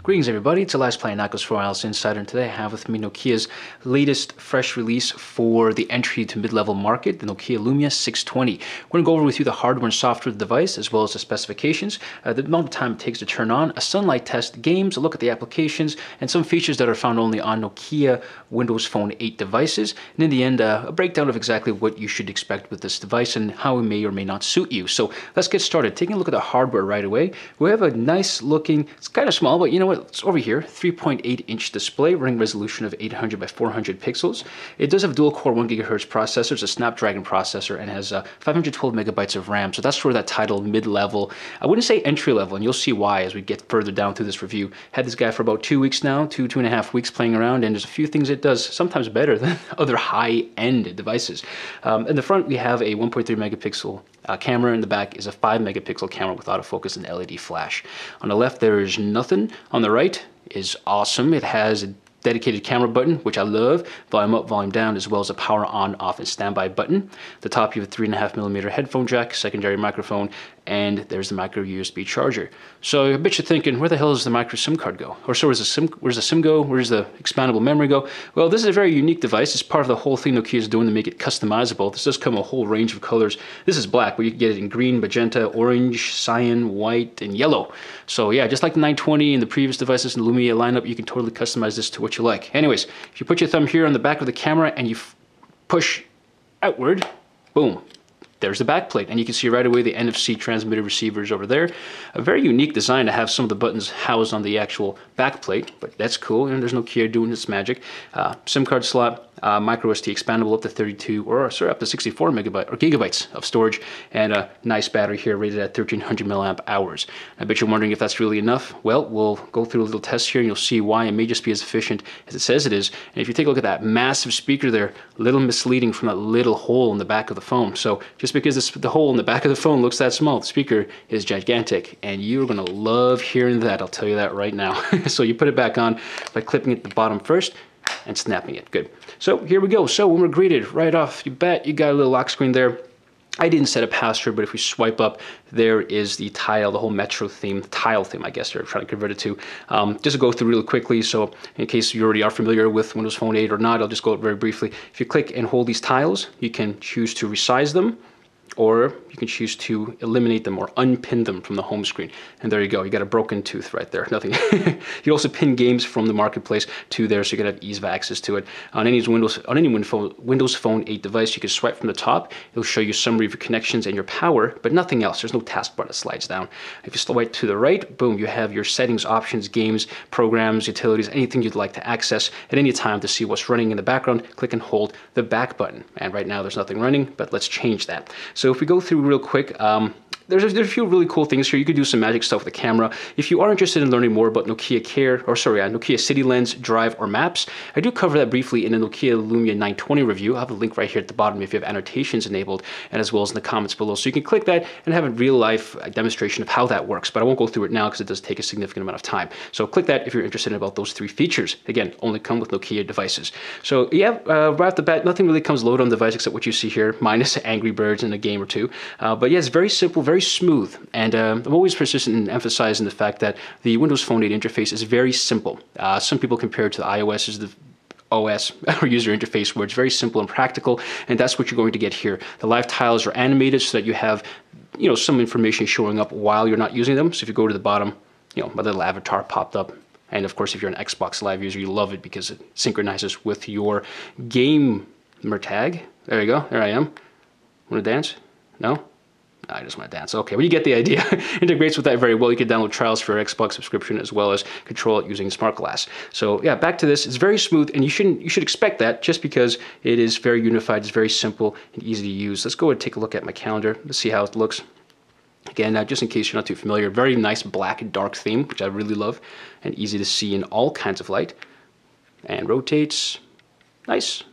Greetings everybody, it's Elias playing Knuckles for Wireless Insider, and today I have with me Nokia's latest fresh release for the entry to mid-level market, the Nokia Lumia 620. We're going to go over with you the hardware and software of the device, as well as the specifications, the amount of time it takes to turn on, a sunlight test, games, a look at the applications, and some features that are found only on Nokia Windows Phone 8 devices, and in the end, a breakdown of exactly what you should expect with this device and how it may or may not suit you. So let's get started. Taking a look at the hardware right away, we have a nice looking, it's kind of small, but you know what? It's over here, 3.8-inch display, running resolution of 800 by 400 pixels. It does have dual-core 1 GHz processor. It's a Snapdragon processor and has 512 megabytes of RAM. So that's sort of that title mid-level. I wouldn't say entry-level, and you'll see why as we get further down through this review. Had this guy for about 2 weeks now, two and a half weeks playing around, and there's a few things it does sometimes better than other high-end devices. In the front, we have a 1.3 megapixel camera. In the back is a 5 megapixel camera with autofocus and LED flash. On the left, there is nothing. On the right is awesome. It has a dedicated camera button, which I love, volume up, volume down, as well as a power on, off, and standby button. At the top, you have a 3.5mm headphone jack, secondary microphone, and there's the micro USB charger. So I bet you're thinking, where the hell does the micro SIM card go? Or so where's the SIM go? Where's the expandable memory go? Well, this is a very unique device. It's part of the whole thing Nokia is doing to make it customizable. This does come in a whole range of colors. This is black, but you can get it in green, magenta, orange, cyan, white, and yellow. So yeah, just like the 920 and the previous devices in the Lumia lineup, you can totally customize this to what you like. Anyways, if you put your thumb here on the back of the camera and you push outward, boom. There's the back plate, and you can see right away the NFC transmitter receivers over there. A very unique design to have some of the buttons housed on the actual back plate, but that's cool, and there's Nokia doing its magic. SIM card slot, micro SD expandable up to 32, or sorry, up to 64 gigabytes of storage, and a nice battery here rated at 1300 milliamp hours. I bet you're wondering if that's really enough. Well, we'll go through a little test here, and you'll see why it may just be as efficient as it says it is. And if you take a look at that massive speaker there, a little misleading from that little hole in the back of the phone. So just because the hole in the back of the phone looks that small, the speaker is gigantic, and you're gonna love hearing that, I'll tell you that right now. So you put it back on by clipping it at the bottom first and snapping it. Good. So here we go. So when we're greeted right off the bat, you got a little lock screen there. I didn't set a password, but if we swipe up, there is the tile, the whole Metro theme, tile theme, I guess they're trying to convert it to. Just to go through really quickly, so in case you already are familiar with Windows Phone 8 or not, I'll just go very briefly. If you click and hold these tiles, you can choose to resize them, or you can choose to eliminate them or unpin them from the home screen. And there you go, you got a broken tooth right there, nothing. You can also pin games from the marketplace to there, so you can have ease of access to it. On any Windows Phone 8 device, you can swipe from the top. It'll show you summary of your connections and your power, but nothing else. There's no taskbar that slides down. If you swipe to the right, boom, you have your settings, options, games, programs, utilities, anything you'd like to access at any time to see what's running in the background. Click and hold the back button. And right now there's nothing running, but let's change that. So if we go through real quick, there's a few really cool things here. You could do some magic stuff with the camera. If you are interested in learning more about Nokia Nokia City Lens, Drive, or Maps, I do cover that briefly in the Nokia Lumia 920 review. I'll have a link right here at the bottom if you have annotations enabled, and as well as in the comments below. So you can click that and have a real-life demonstration of how that works. But I won't go through it now because it does take a significant amount of time. So click that if you're interested in about those 3 features. Again, only come with Nokia devices. So yeah, right off the bat, nothing really comes loaded on the device except what you see here, minus Angry Birds and a game or two. But yeah, it's very simple, very smooth, and I'm always persistent in emphasizing the fact that the Windows Phone 8 interface is very simple. Some people compare it to the iOS as the OS or user interface, where it's very simple and practical, and that's what you're going to get here. The live tiles are animated so that you have, some information showing up while you're not using them. So if you go to the bottom, my little avatar popped up. And of course, if you're an Xbox Live user, you love it because it synchronizes with your gamer tag. There you go. There I am. Want to dance? No? I just want to dance. Okay, well, you get the idea. Integrates with that very well. You can download trials for your Xbox subscription as well as control it using Smart Glass. So yeah, back to this. It's very smooth, and you should expect that just because it is very unified. It's very simple and easy to use. Let's go and take a look at my calendar. Let's see how it looks. Again, just in case you're not too familiar, very nice black and dark theme, which I really love, and easy to see in all kinds of light. And rotates. Nice.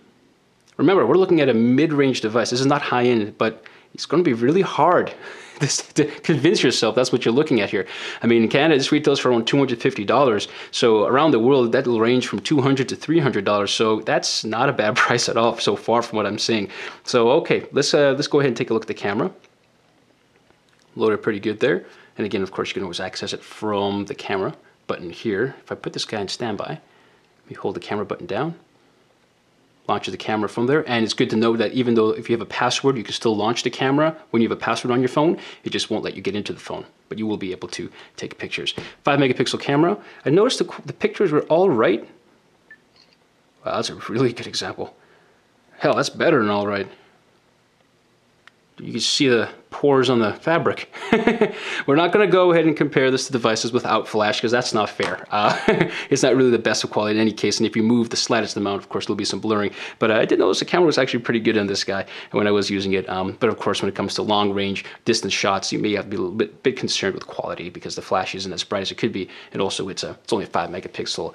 Remember, we're looking at a mid-range device. This is not high-end, but it's going to be really hard to convince yourself that's what you're looking at here. I mean, in Canada, this retails for around $250. So around the world, that will range from $200 to $300. So that's not a bad price at all so far from what I'm seeing. So okay, let's go ahead and take a look at the camera. loaded pretty good there. And again, of course, you can always access it from the camera button here. If I put this guy in standby, we hold the camera button down, launches the camera from there. And it's good to know that even though if you have a password, you can still launch the camera when you have a password on your phone. It just won't let you get into the phone, but you will be able to take pictures. 5 megapixel camera. I noticed the pictures were all right. Wow, that's a really good example. Hell, that's better than all right. You can see the pores on the fabric. We're not going to go ahead and compare this to devices without flash because that's not fair. It's not really the best of quality in any case, and if you move the slightest amount, of course, there'll be some blurring. But I did notice the camera was actually pretty good on this guy when I was using it. But of course, when it comes to long range distance shots, you may have to be a little bit concerned with quality because the flash isn't as bright as it could be, and also it's only a 5 megapixel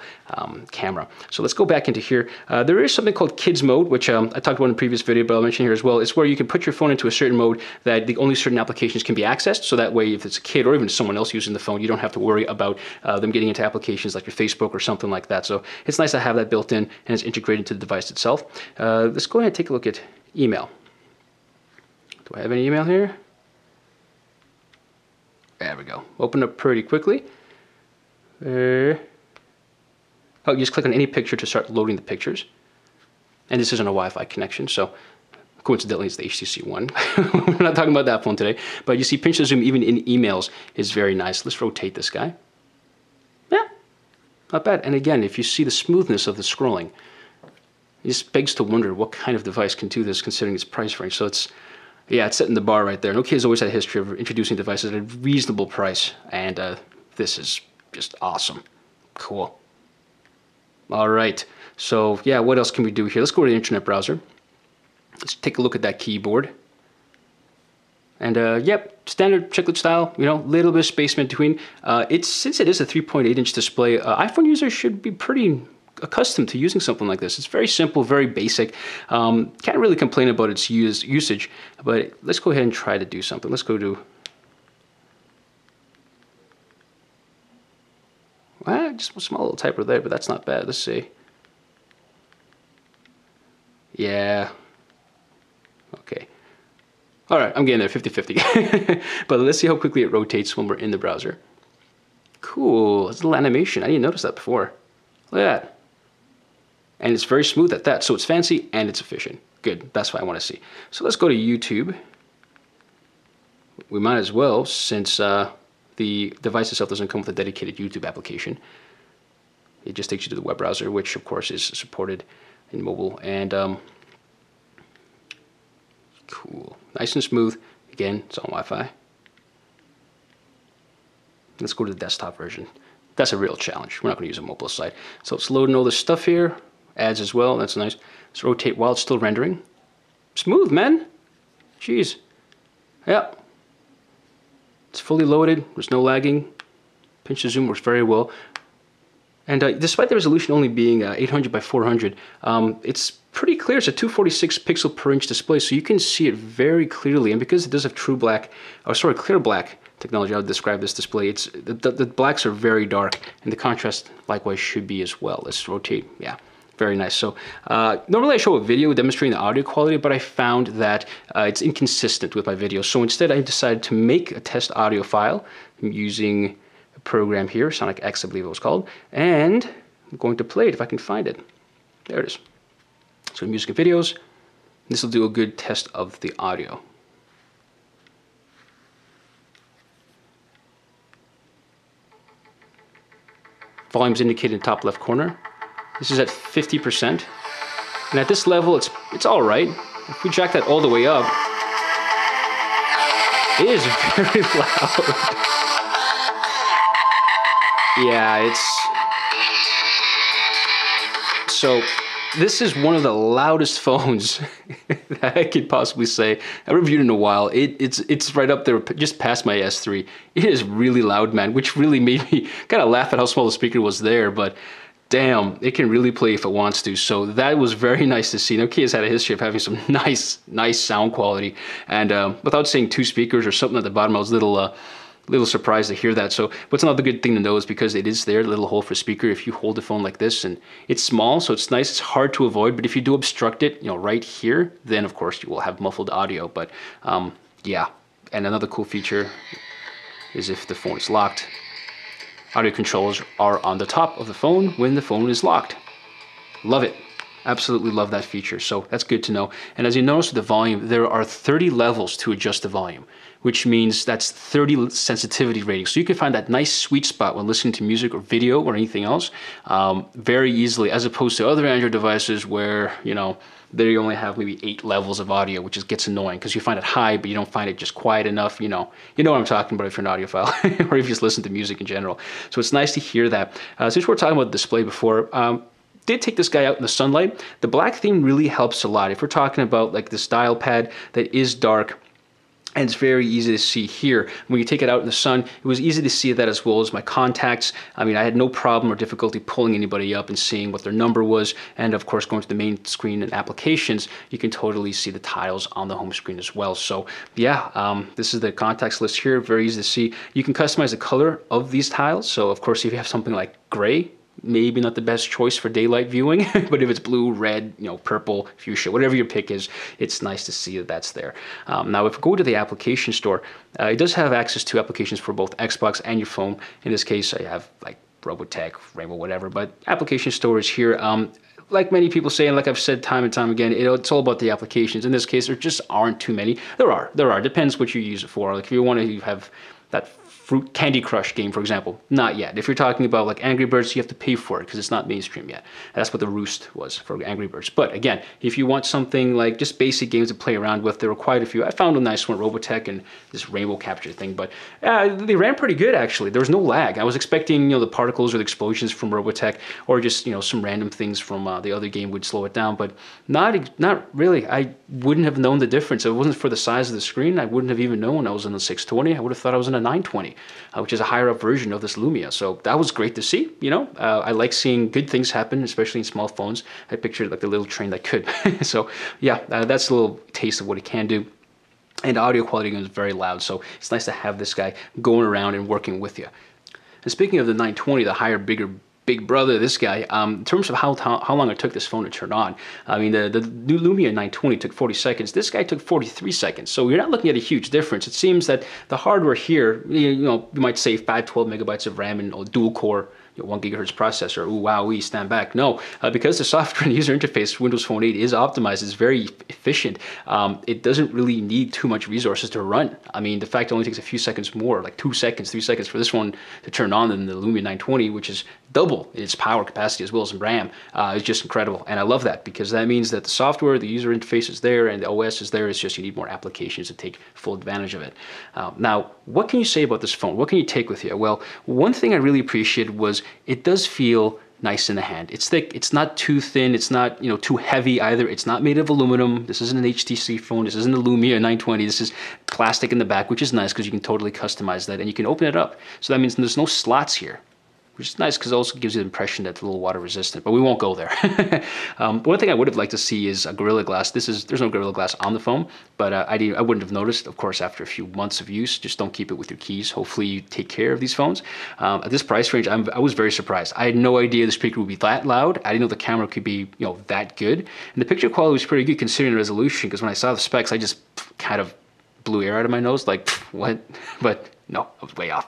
camera. So let's go back into here. There is something called kids mode, which I talked about in a previous video, but I'll mention here as well. It's where you can put your phone into a certain mode that only certain applications can be accessed, so that way if it's a kid or even someone else using the phone, you don't have to worry about them getting into applications like your Facebook or something like that. So it's nice to have that built in and it's integrated into the device itself. Let's go ahead and take a look at email. Do I have any email here? There we go. Open up pretty quickly. Oh, you just click on any picture to start loading the pictures. And this isn't a Wi-Fi connection, so coincidentally, it's the HTC One. We're not talking about that phone today. But you see pinch to zoom even in emails is very nice. Let's rotate this guy. Yeah, not bad. And again, if you see the smoothness of the scrolling, it just begs to wonder what kind of device can do this considering its price range. So it's setting the bar right there. Nokia's always had a history of introducing devices at a reasonable price. And this is just awesome. Cool. All right. So yeah, what else can we do here? Let's go to the internet browser. Let's take a look at that keyboard. And yep, standard chiclet style, little bit of space in between. Since it is a 3.8-inch display, iPhone users should be pretty accustomed to using something like this. It's very simple, very basic. Can't really complain about its usage, but let's go ahead and try to do something. Let's go to... just a small little typo there, but that's not bad. Let's see. Yeah. Okay. All right, I'm getting there, 50-50. But let's see how quickly it rotates when we're in the browser. Cool, it's a little animation. I didn't notice that before. Look at that. And it's very smooth at that, so it's fancy and it's efficient. Good, that's what I want to see. So let's go to YouTube. We might as well, since the device itself doesn't come with a dedicated YouTube application. It just takes you to the web browser, which of course is supported in mobile. And cool, nice and smooth. Again, it's on Wi-Fi. Let's go to the desktop version. That's a real challenge. We're not going to use a mobile site. So it's loading all this stuff here. Ads as well, that's nice. Let's rotate while it's still rendering. Smooth, man. Jeez. Yeah. It's fully loaded. There's no lagging. Pinch to zoom works very well. And despite the resolution only being 800 by 400, it's pretty clear. It's a 246 pixel per inch display, so you can see it very clearly. And because it does have clear black technology, I would describe this display. It's the blacks are very dark, and the contrast likewise should be as well. Let's rotate. Yeah, very nice. So normally I show a video demonstrating the audio quality, but I found that it's inconsistent with my video. So instead, I decided to make a test audio file using a program here, Sonic X, I believe it was called, and I'm going to play it if I can find it. There it is. So music and videos. This will do a good test of the audio. Volume's indicated in the top left corner. This is at 50%. And at this level, it's all right. If we jack that all the way up, it is very loud. Yeah, so this is one of the loudest phones that I could possibly say. I reviewed it in a while. It's right up there, just past my S3. It is really loud, man, which really made me kind of laugh at how small the speaker was there, but damn, it can really play if it wants to. So that was very nice to see. Nokia's had a history of having some nice sound quality. And without saying two speakers or something at the bottom, I was a little surprised to hear that. So what's another good thing to know is because it is there, a little hole for speaker, if you hold the phone like this, and it's small, so it's nice, it's hard to avoid, but if you do obstruct it, right here, then of course you will have muffled audio. But yeah, And another cool feature is if the phone is locked, audio controls are on the top of the phone when the phone is locked. Love it. Absolutely love that feature. So that's good to know. And as you notice with the volume, there are 30 levels to adjust the volume, which means that's 30 sensitivity ratings. So you can find that nice sweet spot when listening to music or video or anything else very easily, as opposed to other Android devices where, you know, they only have maybe 8 levels of audio, which just gets annoying because you find it high, but you don't find it just quiet enough. You know what I'm talking about if you're an audiophile or if you just listen to music in general. So it's nice to hear that. Since we're talking about the display before, did take this guy out in the sunlight. The black theme really helps a lot. If we're talking about like this dial pad that is dark, and it's very easy to see here. When you take it out in the sun, it was easy to see that as well as my contacts. I mean, I had no problem or difficulty pulling anybody up and seeing what their number was. And of course, going to the main screen and applications, you can totally see the tiles on the home screen as well. So yeah, this is the contacts list here. Very easy to see. You can customize the color of these tiles. So of course, if you have something like gray, maybe not the best choice for daylight viewing, but if it's blue, red, purple, fuchsia, whatever your pick is, it's nice to see that that's there. Now, if we go to the application store, it does have access to applications for both Xbox and your phone. In this case, I have like Robotech, Rainbow, whatever, but application store is here. Like many people say, and like I've said time and time again, it's all about the applications. In this case, there just aren't too many. There are. Depends what you use it for. Like if you want to have that Fruit Candy Crush game, for example, not yet. If you're talking about like Angry Birds, you have to pay for it because it's not mainstream yet. That's what the Roost was for Angry Birds. But again, if you want something like just basic games to play around with, there were quite a few. I found a nice one, Robotech and this rainbow capture thing, but they ran pretty good actually. There was no lag. I was expecting the particles or the explosions from Robotech, or just some random things from the other game would slow it down, but not really. I wouldn't have known the difference. If it wasn't for the size of the screen, I wouldn't have even known I was in the 620. I would have thought I was in a 920. Which is a higher up version of this Lumia. So that was great to see, I like seeing good things happen, especially in small phones. I pictured like the little train that could. So yeah, that's a little taste of what it can do. And audio quality is very loud, so it's nice to have this guy going around and working with you. And speaking of the 920, the higher, bigger, big brother, this guy, in terms of how long it took this phone to turn on. I mean, the new Lumia 920 took 40 seconds. This guy took 43 seconds. So you're not looking at a huge difference. It seems that the hardware here, you might say 512 megabytes of RAM and dual core 1 gigahertz processor. Ooh, wow, we stand back. No, because the software and user interface Windows Phone 8 is optimized, it's very efficient. It doesn't really need too much resources to run. I mean, the fact it only takes a few seconds more, like 2 seconds, 3 seconds for this one to turn on than the Lumia 920, which is double its power capacity as well as in RAM, is just incredible. And I love that because that means that the software, the user interface is there and the OS is there. It's just you need more applications to take full advantage of it. Now, what can you say about this phone? What can you take with you? Well, one thing I really appreciated was it does feel nice in the hand. It's thick. It's not too thin. It's not too heavy either. It's not made of aluminum. This isn't an HTC phone. This isn't a Lumia 920. This is plastic in the back, which is nice because you can totally customize that and you can open it up. So that means there's no slots here, which is nice because it also gives you the impression that it's a little water resistant, but we won't go there. One thing I would have liked to see is a Gorilla Glass. There's no Gorilla Glass on the phone, but I wouldn't have noticed, of course, after a few months of use. Just don't keep it with your keys. Hopefully you take care of these phones. At this price range, I was very surprised. I had no idea the speaker would be that loud. I didn't know the camera could be that good. And the picture quality was pretty good considering the resolution, because when I saw the specs, I just kind of blew air out of my nose, like, what? But no, I was way off.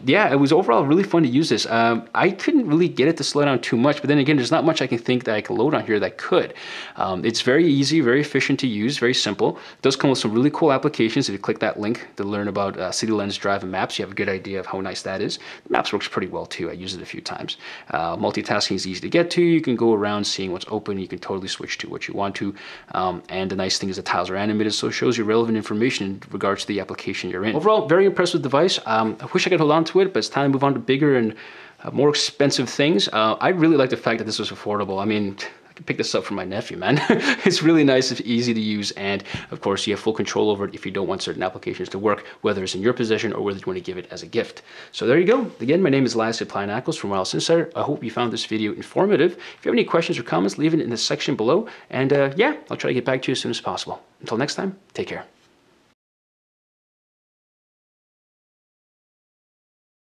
Yeah, it was overall really fun to use this. I couldn't really get it to slow down too much, but then again, there's not much I can think that I can load on here that could. It's very easy, very efficient to use, very simple. It does come with some really cool applications. If you click that link to learn about City Lens, Drive, and Maps, you have a good idea of how nice that is. Maps works pretty well too. I used it a few times. Multitasking is easy to get to. You can go around seeing what's open. You can totally switch to what you want to. And the nice thing is the tiles are animated, so it shows you relevant information in regards to the application you're in. Overall, very impressed with the device. I wish I could hold on to it, but it's time to move on to bigger and more expensive things. I really like the fact that this was affordable. I mean, I can pick this up for my nephew, man. It's really nice, it's easy to use, and of course you have full control over it if you don't want certain applications to work, whether it's in your possession or whether you want to give it as a gift. So there you go. Again, my name is Elias Planackles from Wireless Insider. I hope you found this video informative. If you have any questions or comments, leave it in the section below, and yeah, I'll try to get back to you as soon as possible. Until next time, take care.